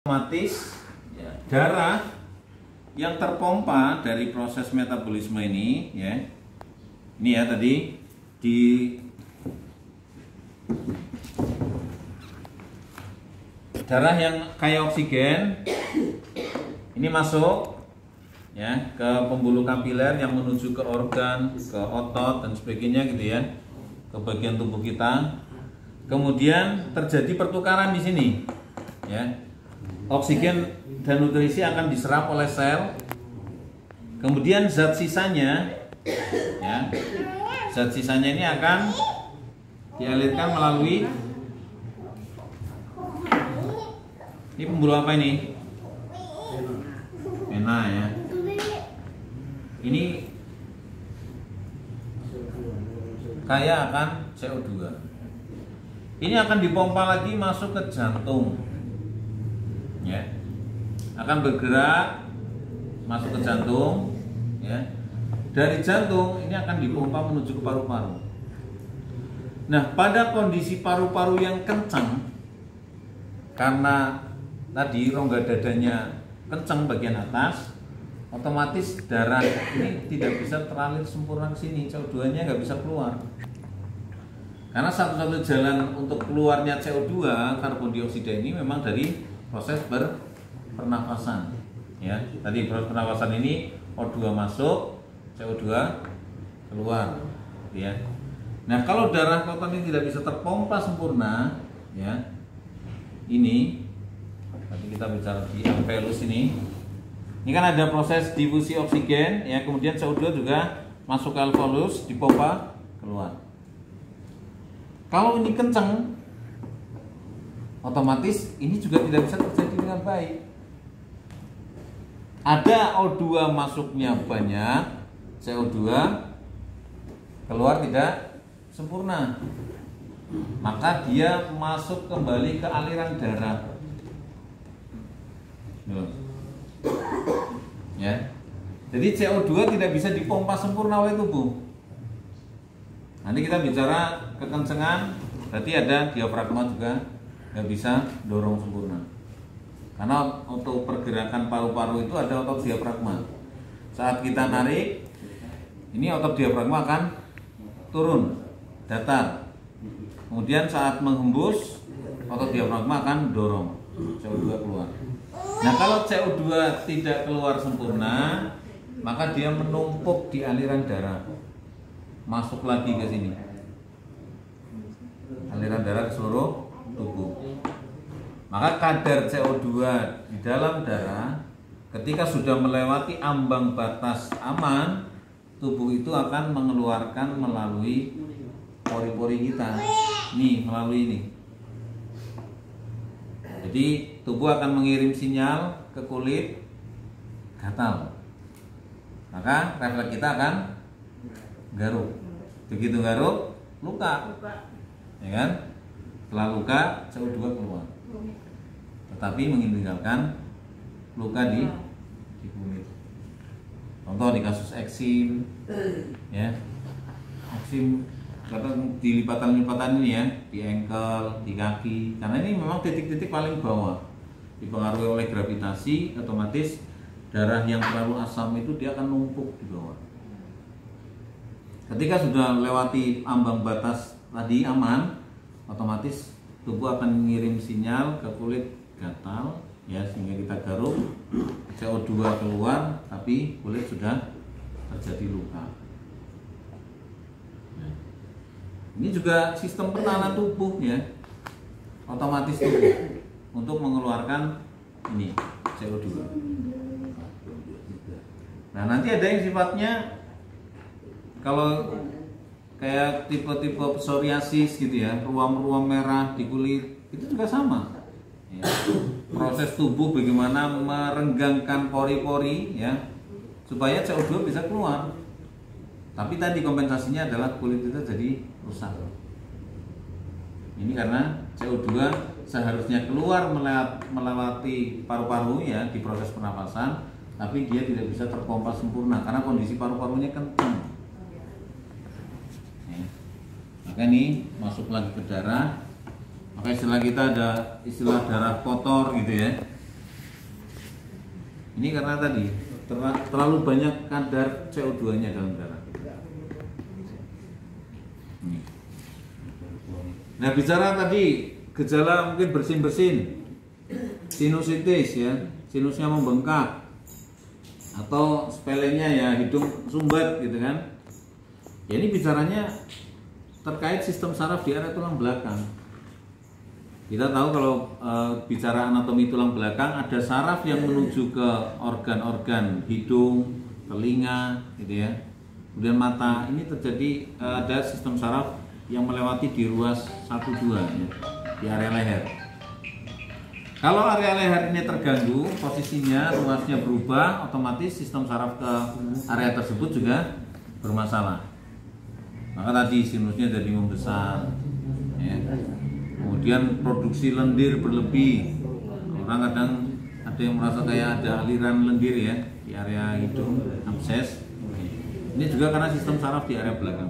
Otomatis ya, darah yang terpompa dari proses metabolisme ini ya, ini ya tadi di darah yang kaya oksigen ini masuk ya ke pembuluh kapiler yang menuju ke organ, ke otot dan sebagainya gitu ya, ke bagian tubuh kita. Kemudian terjadi pertukaran di sini ya. Oksigen dan nutrisi akan diserap oleh sel. Kemudian zat sisanya ya, zat sisanya ini akan dialirkan melalui ini pembuluh apa ini? Vena ya. Ini kaya akan CO2. Ini akan dipompa lagi masuk ke jantung. Ya, akan bergerak masuk ke jantung ya. Dari jantung ini akan dipompa menuju ke paru-paru. Nah, pada kondisi paru-paru yang kencang, karena tadi rongga dadanya kencang bagian atas, otomatis darah ini tidak bisa teralir sempurna ke sini, CO2-nya nggak bisa keluar. Karena satu-satu jalan untuk keluarnya CO2, karbon dioksida ini memang dari proses pernafasan ya. Tadi proses pernafasan ini O2 masuk, CO2 keluar ya. Nah, kalau darah kotor ini tidak bisa terpompa sempurna ya, ini tadi kita bicara di alveolus ini kan ada proses difusi oksigen ya, kemudian CO2 juga masuk ke alveolus, dipompa keluar. Kalau ini kencang, otomatis ini juga tidak bisa terjadi dengan baik. Ada O2 masuknya banyak, CO2 keluar tidak sempurna, maka dia masuk kembali ke aliran darah ya. Jadi CO2 tidak bisa dipompa sempurna oleh tubuh. Nanti kita bicara kekencengan, berarti ada diafragma juga nggak bisa dorong sempurna, karena untuk pergerakan paru-paru itu ada otot diafragma. Saat kita narik, ini otot diafragma akan turun, datar. Kemudian saat menghembus, otot diafragma akan dorong CO2 keluar. Nah, kalau CO2 tidak keluar sempurna, maka dia menumpuk di aliran darah, masuk lagi ke sini, aliran darah ke seluruh tubuh. Maka kadar CO2 di dalam darah ketika sudah melewati ambang batas aman, tubuh itu akan mengeluarkan melalui pori-pori kita. Nih, melalui ini. Jadi tubuh akan mengirim sinyal ke kulit gatal. Maka refleks kita akan garuk. Begitu garuk, luka. Ya kan? Setelah luka, CO2 keluar, tetapi meninggalkan luka di kulit. Contoh di kasus eksim, ya, eksim di lipatan-lipatan ini ya, di ankle, di kaki, karena ini memang titik-titik paling bawah, dipengaruhi oleh gravitasi, otomatis darah yang terlalu asam itu dia akan numpuk di bawah. Ketika sudah lewati ambang batas tadi aman, otomatis tubuh akan mengirim sinyal ke kulit gatal ya, sehingga kita garuk, CO2 keluar, tapi kulit sudah terjadi luka. Nah, ini juga sistem pertahanan tubuh ya, otomatis tubuh untuk mengeluarkan ini CO2. Nah, nanti ada yang sifatnya kalau kayak tipe-tipe psoriasis gitu ya, ruam-ruam merah di kulit, itu juga sama ya. Proses tubuh bagaimana merenggangkan pori-pori ya, supaya CO2 bisa keluar. Tapi tadi kompensasinya adalah kulit itu jadi rusak. Ini karena CO2 seharusnya keluar melewati paru-paru ya di proses pernapasan, tapi dia tidak bisa terpompa sempurna karena kondisi paru-parunya kencang. Maka ini masuk lagi ke darah. Maka istilah kita ada istilah darah kotor gitu ya. Ini karena tadi terlalu banyak kadar CO2-nya dalam darah. Nah, bicara tadi gejala mungkin bersin-bersin, sinusitis ya, sinusnya membengkak, atau sepelenya ya hidung sumbat gitu kan. Ya, ini bicaranya terkait sistem saraf di area tulang belakang. Kita tahu kalau bicara anatomi tulang belakang, ada saraf yang menuju ke organ-organ hidung, telinga, gitu ya. Kemudian mata. Ini terjadi ada sistem saraf yang melewati di ruas 1-2 ya, di area leher. Kalau area leher ini terganggu, posisinya ruasnya berubah, otomatis sistem saraf ke area tersebut juga bermasalah. Maka tadi sinusnya jadi membesar, ya. Kemudian produksi lendir berlebih. Orang kadang ada yang merasa kayak ada aliran lendir ya di area hidung, abses. Ini juga karena sistem saraf di area belakang,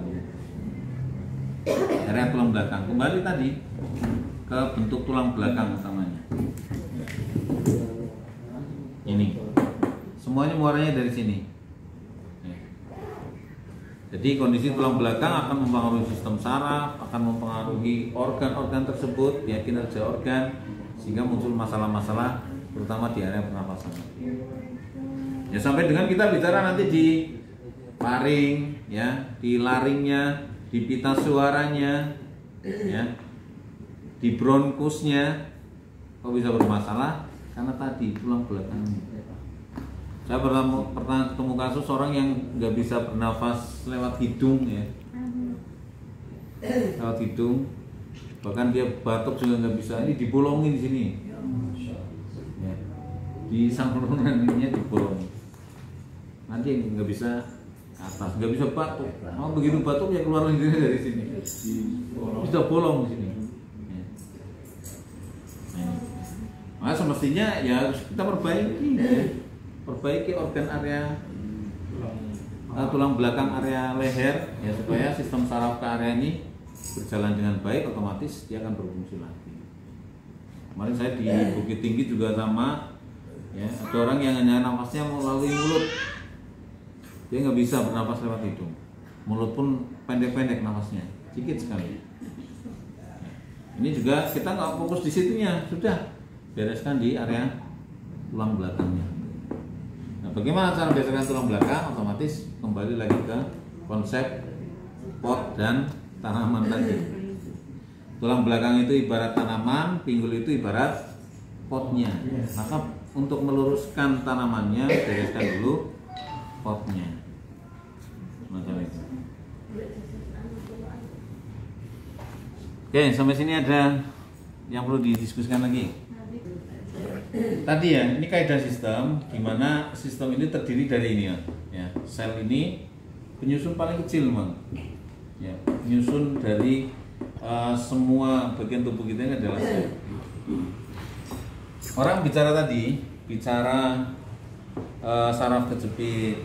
area tulang belakang. Kembali tadi ke bentuk tulang belakang utamanya. Ini semuanya muaranya dari sini. Jadi kondisi tulang belakang akan mempengaruhi sistem saraf, akan mempengaruhi organ-organ tersebut, ya, kinerja organ, sehingga muncul masalah-masalah terutama di area pernapasan. Ya, sampai dengan kita bicara nanti di laring, ya, di laringnya, di pita suaranya, ya, di bronkusnya, kok bisa bermasalah? Karena tadi tulang belakangnya. Saya pernah ketemu kasus orang yang nggak bisa bernafas lewat hidung ya, lewat hidung, bahkan dia batuk juga nggak bisa. Ini dibolongin di sini, ya. Di salurannya dibolongin. Nanti nggak bisa ke atas, nggak bisa batuk. Oh, begitu batuk ya keluar lendirnya dari sini, sudah bolong di sini. Ya. Nah, semestinya ya harus kita perbaiki. Ya. Perbaiki organ area tulang belakang area leher ya, supaya sistem saraf ke area ini berjalan dengan baik, otomatis dia akan berfungsi lagi. Kemarin saya di Bukit Tinggi juga sama ya, ada orang yang hanya nafasnya melalui mulut, dia nggak bisa bernafas lewat hidung, mulut pun pendek-pendek nafasnya, sedikit sekali. Ini juga kita nggak fokus di situnya, sudah bereskan di area tulang belakangnya. Bagaimana cara membedakan tulang belakang? Otomatis kembali lagi ke konsep pot dan tanaman tadi. Tulang belakang itu ibarat tanaman, pinggul itu ibarat potnya. Maka untuk meluruskan tanamannya, bereskan dulu potnya. Macam itu. Oke, sampai sini ada yang perlu didiskusikan lagi. Tadi ya, ini kaidah sistem, di mana sistem ini terdiri dari ini ya, sel ini penyusun paling kecil memang, ya, penyusun dari semua bagian tubuh kita ini adalah sel. Orang bicara tadi, bicara saraf kejepit,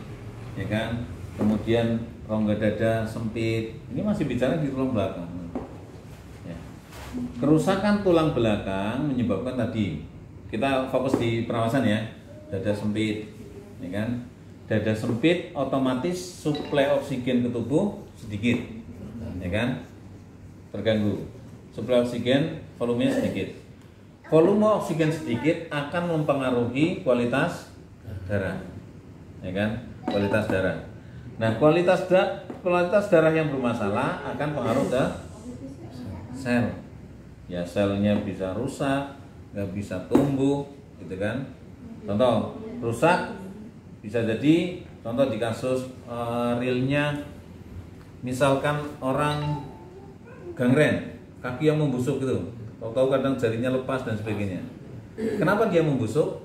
ya kan, kemudian rongga dada sempit, ini masih bicara di tulang belakang. Ya. Kerusakan tulang belakang menyebabkan tadi. Kita fokus di pernapasan ya, dada sempit, ya kan? Dada sempit otomatis suplai oksigen ke tubuh sedikit, ya kan? Terganggu. Suplai oksigen volumenya sedikit. Volume oksigen sedikit akan mempengaruhi kualitas darah, ya kan? Kualitas darah. Nah, kualitas darah yang bermasalah akan pengaruh ke sel. Ya, selnya bisa rusak, nggak bisa tumbuh, gitu kan. Contoh rusak bisa jadi, contoh di kasus realnya, misalkan orang gangren, kaki yang membusuk gitu, tahu-tahu kadang jarinya lepas dan sebagainya. Kenapa dia membusuk?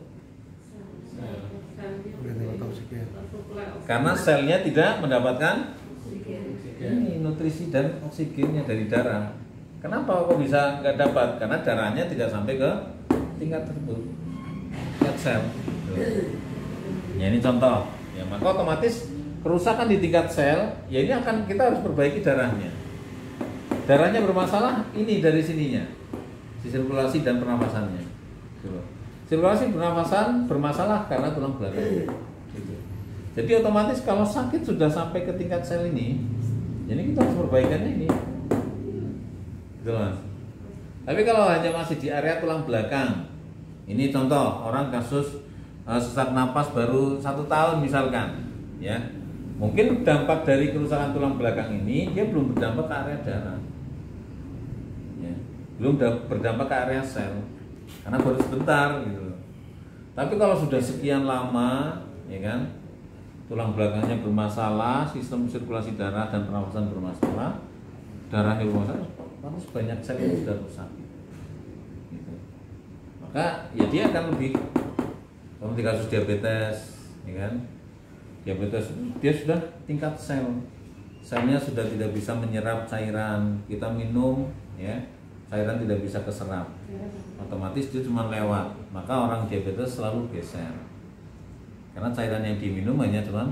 Karena selnya tidak mendapatkan nutrisi dan oksigennya dari darah. Kenapa kok bisa nggak dapat? Karena darahnya tidak sampai ke tingkat tersebut, tingkat sel. Ya, ini contoh. Ya, maka otomatis kerusakan di tingkat sel, ya ini akan kita harus perbaiki darahnya. Darahnya bermasalah, ini dari sininya, sirkulasi dan pernapasannya. Sirkulasi pernafasan bermasalah karena tulang belakang. Gitu. Jadi otomatis kalau sakit sudah sampai ke tingkat sel ini, jadi kita harus perbaikannya ini. Gitu Mas. Tapi kalau hanya masih di area tulang belakang, ini contoh orang kasus sesak napas baru 1 tahun misalkan, ya. Mungkin dampak dari kerusakan tulang belakang ini dia belum berdampak ke area darah, ya. Belum berdampak ke area sel, karena baru sebentar gitu. Tapi kalau sudah sekian lama, ya kan, tulang belakangnya bermasalah, sistem sirkulasi darah dan pernafasan bermasalah, darahnya bermasalah, harus banyak sel yang sudah rusak. Gitu. Maka ya dia akan lebih, kalau di kasus diabetes, ya kan, diabetes dia sudah tingkat selnya sudah tidak bisa menyerap cairan, kita minum, ya, cairan tidak bisa keserap, otomatis dia cuma lewat, maka orang diabetes selalu geser, karena cairan yang diminum hanya cuma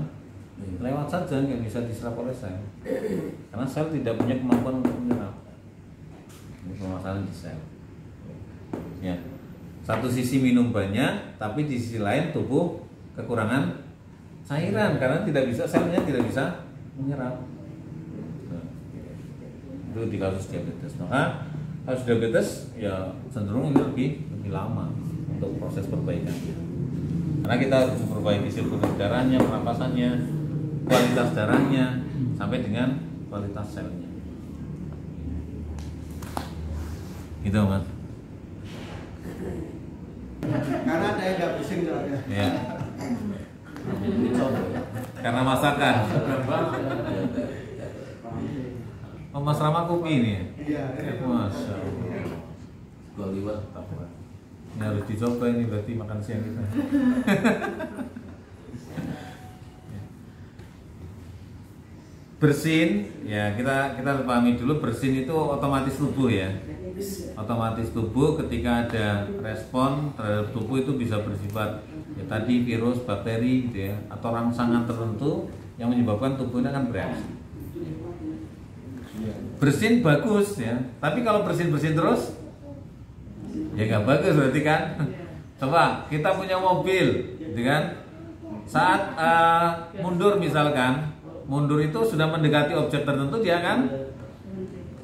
lewat saja, nggak bisa diserap oleh sel, karena sel tidak punya kemampuan untuk menyerap. Ini permasalahan di sel. Ya, satu sisi minum banyak, tapi di sisi lain tubuh kekurangan cairan karena tidak bisa, selnya tidak bisa menyerap. Itu di kasus diabetes. Maka kasus diabetes ya cenderung ini lebih lama untuk proses perbaikannya. Karena kita harus memperbaiki sirkulasi darahnya, pernapasannya, kualitas darahnya, sampai dengan kualitas selnya. Gitu Mas. Karena ada yang nggak pusing soalnya. Ya. Karena masakan. Oh, Mas Rama kopi ini. Iya. Masya Allah. Gua liwat apa? Ini harus dicoba ini berarti makan siang kita. Bersin, ya kita pahami dulu, bersin itu otomatis tubuh ya. Otomatis tubuh ketika ada respon terhadap tubuh itu bisa bersifat ya tadi virus, bakteri gitu ya, atau rangsangan tertentu yang menyebabkan tubuh ini akan bereaksi. Bersin bagus ya, tapi kalau bersin terus ya nggak bagus berarti kan. Coba kita punya mobil, gitu kan? Saat mundur misalkan, mundur itu sudah mendekati objek tertentu dia kan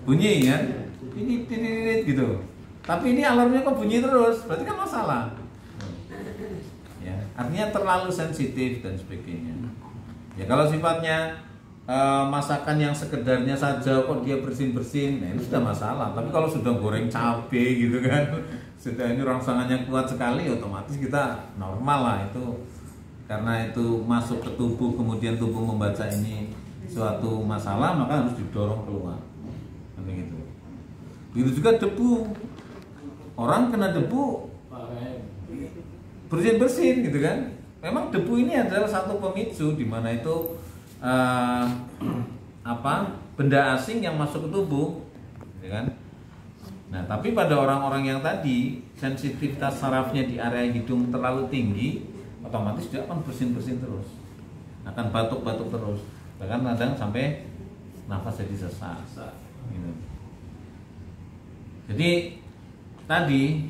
bunyi kan, ini gitu. Tapi ini alarmnya kok bunyi terus, berarti kan masalah. Ya, artinya terlalu sensitif dan sebagainya. Ya kalau sifatnya masakan yang sekedarnya saja kok dia bersin, nah ini sudah masalah. Tapi kalau sudah goreng cabai gitu kan, sudah ini rangsangannya kuat sekali, otomatis kita normal lah itu. Karena itu masuk ke tubuh, kemudian tubuh membaca ini suatu masalah, maka harus didorong keluar. Begitu. Begitu juga debu. Orang kena debu bersin gitu kan. Memang debu ini adalah satu pemicu di mana itu benda asing yang masuk ke tubuh, gitu kan. Nah, tapi pada orang-orang yang tadi sensitivitas sarafnya di area hidung terlalu tinggi, otomatis dia akan bersin-bersin terus, akan batuk-batuk terus, bahkan kadang sampai nafas jadi sesak. Gitu. Jadi tadi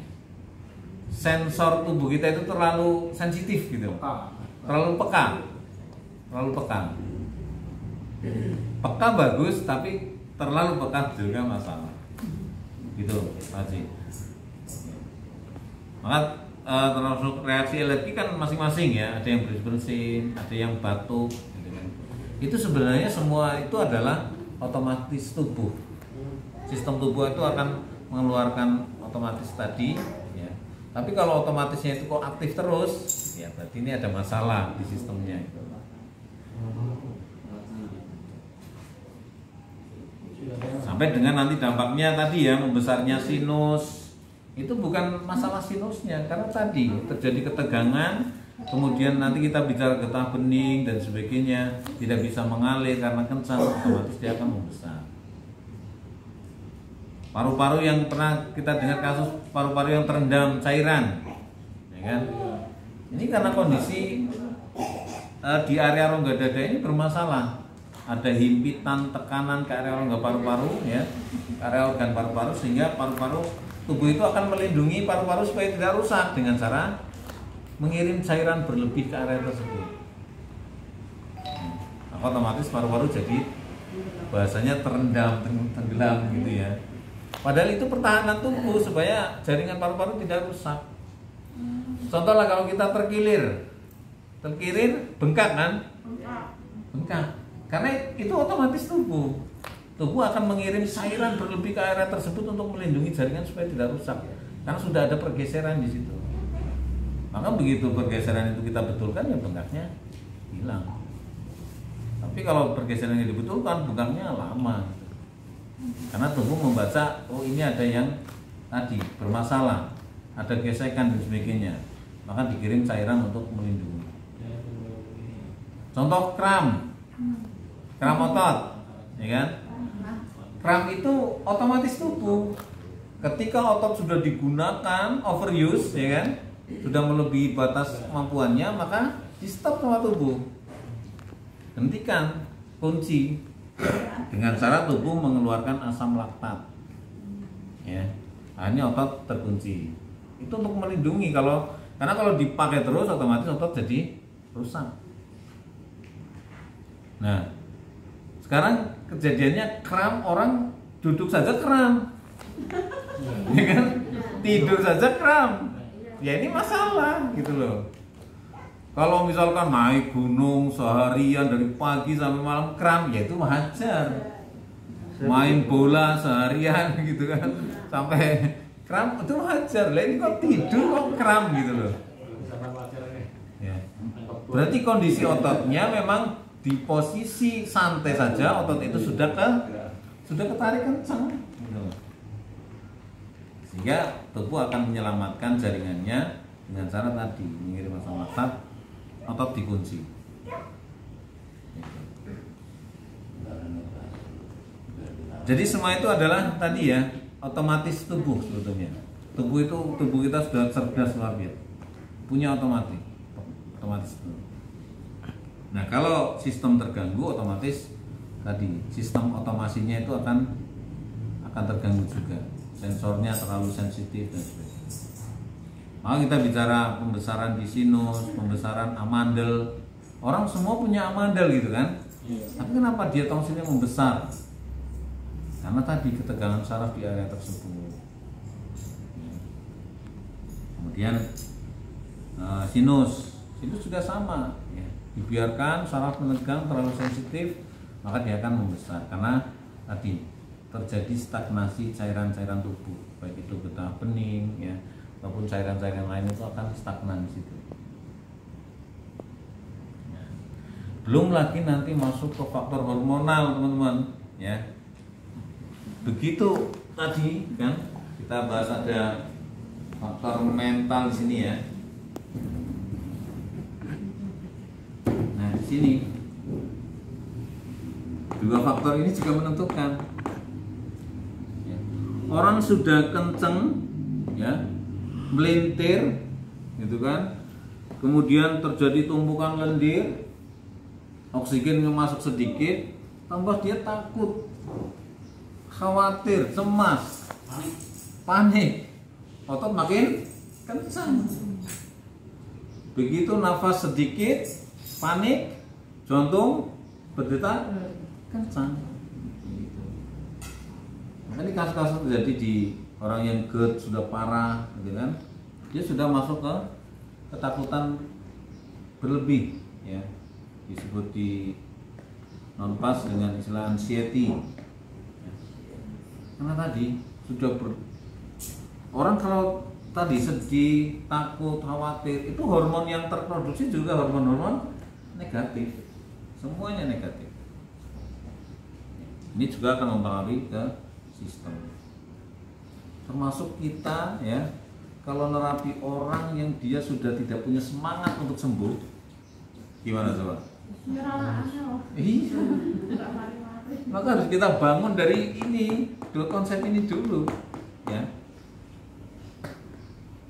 sensor tubuh kita itu terlalu sensitif gitu, terlalu peka. Peka bagus, tapi terlalu peka juga masalah. Gitu, Haji. Maka termasuk reaksi alergi kan masing-masing ya, ada yang bersin, ada yang batuk, gitu kan. Itu sebenarnya semua itu adalah otomatis tubuh. Sistem tubuh itu akan mengeluarkan otomatis tadi, ya. Tapi kalau otomatisnya itu kok aktif terus, ya berarti ini ada masalah di sistemnya. Gitu. Sampai dengan nanti dampaknya tadi ya, membesarnya sinus. Itu bukan masalah sinusnya, karena tadi terjadi ketegangan, kemudian nanti kita bicara getah bening dan sebagainya, tidak bisa mengalir karena kencang, otomatis dia akan membesar. Paru-paru yang pernah kita dengar kasus paru-paru yang terendam cairan, ya kan? Ini karena kondisi di area rongga dada ini bermasalah. ada himpitan tekanan ke area rongga paru-paru ya, ke area organ paru-paru, sehingga paru-paru tubuh itu akan melindungi paru-paru supaya tidak rusak dengan cara mengirim cairan berlebih ke area tersebut. Maka otomatis paru-paru jadi bahasanya terendam, tenggelam gitu ya. Padahal itu pertahanan tubuh supaya jaringan paru-paru tidak rusak. Contohlah kalau kita terkilir bengkak kan? Bengkak. Karena itu otomatis tubuh akan mengirim cairan berlebih ke area tersebut untuk melindungi jaringan supaya tidak rusak. Karena sudah ada pergeseran di situ. Maka begitu pergeseran itu kita betulkan, ya bengkaknya hilang. Tapi kalau pergeseran ini dibetulkan, bengkaknya lama. Karena tubuh membaca, oh ini ada yang tadi bermasalah, ada gesekan dan sebagainya. Maka dikirim cairan untuk melindungi. Contoh kram otot, ya kan? Kram itu otomatis tubuh. Ketika otot sudah digunakan overuse, ya kan, sudah melebihi batas kemampuannya, maka di stop sama tubuh. Hentikan, kunci dengan cara tubuh mengeluarkan asam laktat. Ya, akhirnya otot terkunci. Itu untuk melindungi karena kalau dipakai terus otomatis otot jadi rusak. Nah, sekarang kejadiannya kram, orang duduk saja kram, ya kan? Tidur saja kram. Ya ini masalah gitu loh. Kalau misalkan naik gunung seharian dari pagi sampai malam kram, ya itu wajar. Main bola seharian gitu kan, sampai kram itu wajar. Lah ini kok tidur kok kram gitu loh. Ya. Berarti kondisi ototnya memang di posisi santai saja, otot itu sudah ketarik kencang gitu. Sehingga tubuh akan menyelamatkan jaringannya dengan cara tadi mengirim asam laktat, otot dikunci. Jadi semua itu adalah tadi ya, otomatis tubuh sebetulnya. Tubuh kita sudah cerdas luar biasa. Punya otomatis. Nah, kalau sistem terganggu, otomatis tadi sistem otomasinya itu akan terganggu juga. Sensornya terlalu sensitif dan sebagainya. Maka kita bicara pembesaran di sinus, pembesaran amandel. Orang semua punya amandel gitu kan? Tapi kenapa dia tongsilnya membesar? Karena tadi ketegangan saraf di area tersebut. Kemudian sinus juga sama ya. Dibiarkan saraf menegang terlalu sensitif, maka dia akan membesar karena tadi terjadi stagnasi cairan-cairan tubuh, baik itu getah bening ya maupun cairan-cairan lain itu akan stagnan di situ. Ya. Belum lagi nanti masuk ke faktor hormonal teman-teman ya. Begitu tadi kan kita bahas ada faktor mental di sini ya. Nah, di sini dua faktor ini juga menentukan. Ya. Orang sudah kenceng, ya, melintir, gitu kan. Kemudian terjadi tumpukan lendir, oksigennya masuk sedikit, tambah dia takut, khawatir, cemas, panik, otot makin kencang. Begitu nafas sedikit, panik, jantung berdetak kencang. Nah, ini kasus-kasus terjadi di orang yang GERD sudah parah, gitu kan? Dia sudah masuk ke ketakutan berlebih, ya, disebut di non-pas dengan istilah anxiety. Karena tadi sudah orang kalau tadi sedih, takut, khawatir, itu hormon yang terproduksi juga hormon-hormon negatif, semuanya negatif. Ini juga akan mempengaruhi ke sistem, termasuk kita ya. Kalau nerapi orang yang dia sudah tidak punya semangat untuk sembuh, gimana coba? Iya. Maka harus kita bangun dari ini, dua konsep ini dulu, ya.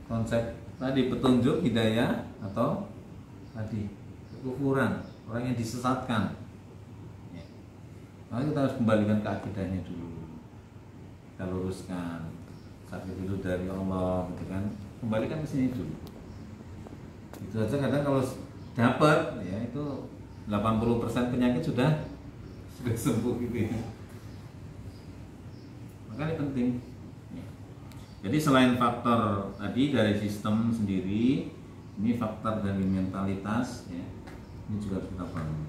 Konsep tadi petunjuk, hidayah, atau tadi kekufuran, orang yang disesatkan. Ya. Maka kita harus kembalikan ke akidahnya dulu, kita luruskan. Sakit itu dari Allah, gitu kan? Kembalikan ke sini dulu. Itu aja. Kadang kalau dapat, ya itu 80% penyakit sudah sembuh gitu ya. Maka ini penting. Jadi selain faktor tadi dari sistem sendiri, ini faktor dari mentalitas, ya, ini juga harus kita bangun.